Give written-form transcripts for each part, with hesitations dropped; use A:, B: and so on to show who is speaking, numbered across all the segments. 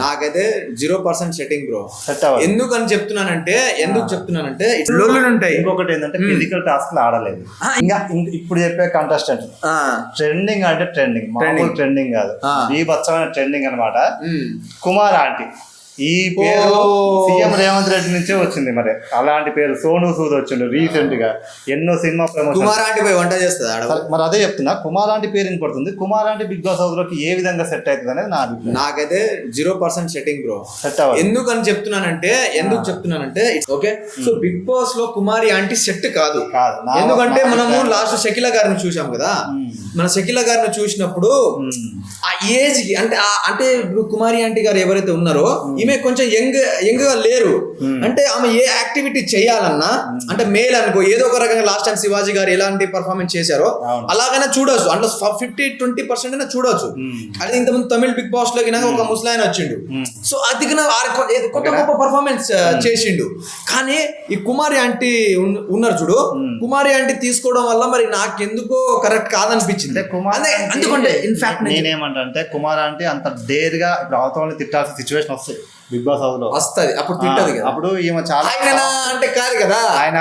A: నాకైతే 0% setting bro.
B: Set అవ్వదు.
A: ఎందుకు చెప్తున్నానంటే లొల్లులు ఉంటాయి.
B: ఇంకొకటి ఏంటంటే ఫిజికల్ టాస్క్ ఆడలేదు. ఇంకా ఇప్పుడు చెప్పే కంటెస్టెంట్ ట్రెండింగ్ అంటే ట్రెండింగ్ కాదు, బీభత్సమైన ట్రెండింగ్ అన్నమాట. కుమార్ ఆంటీ ఈ పేరు సీఎం రేవంత్ రెడ్డి నుంచే వచ్చింది. మరి అలాంటి పేరు సోను సూద్ వచ్చిండు రీసెంట్ గా, ఎన్నో సినిమా ప్రమోషన్.
A: కుమార్ ఆంటీ పోయి వంట చేస్తుంది.
B: మరి అదే చెప్తున్నా, కుమార్ ఆంటీ పేరు పడుతుంది. Kumar aunty Bigg Boss house లోకి ఏ విధంగా సెట్ అవుతుంది అనేది నా అభిప్రాయం.
A: నాకైతే 0% సెట్టింగ్ బ్రో.
B: సెట్ అవ్వదు.
A: ఎందుకు చెప్తున్నానంటే ఓకే, సో బిగ్ బాస్ లో కుమారి ఆంటీ సెట్ కాదు. ఎందుకంటే మనము లాస్ట్ షకీలా గారిని చూసాం కదా. మన షకీలా గారిని చూసినప్పుడు ఆ ఏజ్ కి అంటే ఇప్పుడు కుమారి ఆంటీ గారు ఎవరైతే ఉన్నారో ఈమె కొంచెం యంగ్ గా లేరు. అంటే ఆమె ఏ యాక్టివిటీ చేయాలన్నా, అంటే మేల్ అనుకో, ఏదో ఒక రకంగా లాస్ట్ టైం శివాజీ గారు ఎలాంటి పర్ఫార్మెన్స్ చేశారో అలాగైనా చూడొచ్చు. అంటే 50-20% అయినా చూడొచ్చు. అది ఇంతకుముందు తమిళ బిగ్ బాస్ లో ఒక ముస్లాయన్ వచ్చిండు. సో అది కొత్త గొప్ప పర్ఫార్మెన్స్ చేసిండు. కానీ ఈ కుమారి ఆంటీ ఉన్నారు చూడు, కుమారి ఆంటీ తీసుకోవడం వల్ల మరి నాకెందుకో కరెక్ట్ కాదనిపించింది.
B: ఎందుకంటే ఇన్ఫాక్ట్ నేనేమంటే కుమార్ ఆంటీ అంత డేర్ గా ఇప్పుడు అవతలని తిట్టాల్సిన సిచ్యువేషన్ వస్తాయి బిగ్ బాస్ హౌస్ లో.
A: వస్తుంది అప్పుడు తిట్టదు.
B: అప్పుడు ఈమె చాలా
A: అంటే కాదు కదా,
B: ఆయన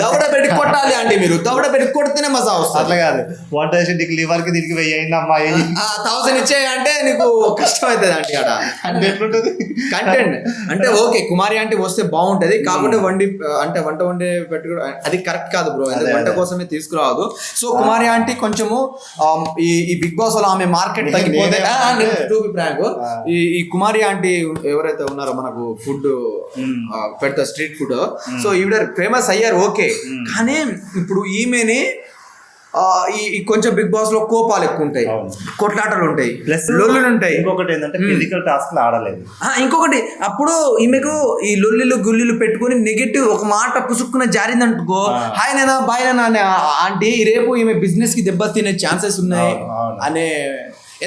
A: దవడ పెట్టి కొట్టాలి అంటే మీరు దవడ పెట్టి కొడితేనే మజా వస్తుంది.
B: అట్లా కాదు, వంట చేసి నీకు లివర్ కి దీనికి వెయ్యింది అమ్మాయి
A: 1000 ఇచ్చేయంటే నీకు కష్టం అవుతుంది అంటే అక్కడ.
B: అంటే ఎట్లుంటది
A: కంటెంట్ అంటే ఓకే కుమారి ఆంటీ వస్తే బాగుంటది. కాకుండా వంట వండి పెట్టుకోవడం అది కరెక్ట్ కాదు బ్రో. వంట కోసమే తీసుకురావద్దు. సో కుమారి ఆంటీ కొంచెము ఈ బిగ్ బాస్ లో ఆమె మార్కెట్ తగ్గిపోతే ఈ కుమారి ఆంటీ ఎవరైతే ఉన్నారో మనకు ఫుడ్ పెడతా స్ట్రీట్ ఫుడ్, సో ఈవిడ ఫేమస్ అయ్యారు ఓకే. కానీ ఇప్పుడు ఈమెని ఈ కొంచెం బిగ్ బాస్ లో కోపాలు ఎక్కువ ఉంటాయి, కొట్లాటలు ఉంటాయి, ప్లస్ లొల్లులు ఉంటాయి.
B: ఇంకొకటి ఏంటంటే ఫిజికల్ టాస్క్ ఆడలేదు.
A: ఇంకొకటి అప్పుడు ఈమెకు ఈ లొల్లిలు గుల్లిలు పెట్టుకుని నెగటివ్ ఒక మాట పుసుక్కున జారిందనుకో, హాయ్ నేనా బాయ్ నేనా అనే ఆంటీ రేపు ఈమె బిజినెస్ కి దెబ్బ తినే ఛాన్సెస్ ఉన్నాయి అనే.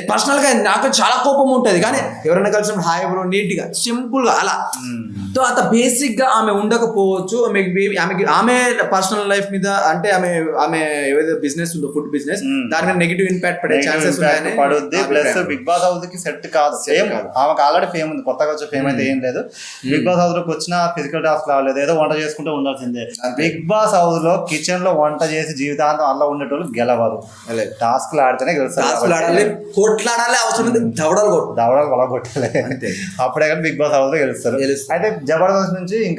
A: పర్సనల్ గా నాకు చాలా కోపం ఉంటుంది. కానీ ఎవరైనా కలిసినప్పుడు హాయ్ బ్రో నీట్ గా సింపుల్ గా అలా. సో అంత బేసిక్ గా ఆమె ఉండకపోవచ్చు. ఆమె పర్సనల్ లైఫ్ మీద అంటే ఆమె ఏదైతే బిజినెస్ ఉందో ఫుడ్ బిజినెస్, దాని మీద నెగిటివ్ ఇంపాక్ట్ పడే ఛాన్సెస్
B: పడుద్ది. ప్లస్ బిగ్ బాస్ హౌస్ కి సెట్ కాదు. సేమ్ ఆమెకు ఆల్రెడీ ఫేమ్ ఉంది, కొత్తగా వచ్చే ఫేమ్ అయితే ఏం లేదు. బిగ్ బాస్ హౌస్ లోకి వచ్చిన ఫిజికల్ టాస్క్ రాలేదు, ఏదో వంట చేసుకుంటూ ఉండాల్సిందే. బిగ్ బాస్ హౌస్ లో కిచెన్ లో వంట చేసి జీవితాంతం అలా ఉండేటోళ్ళు గెలవరు. టాస్క్ ఆడితేనే గెలుస్తారు.
A: కొట్లాడాలి, అవసరం దవడలు
B: కొట్టాలి, అప్పుడే కానీ బిగ్ బాస్ హౌస్ లో గెలుస్తారు. అయితే జబర్దస్త్ నుంచి ఇంకా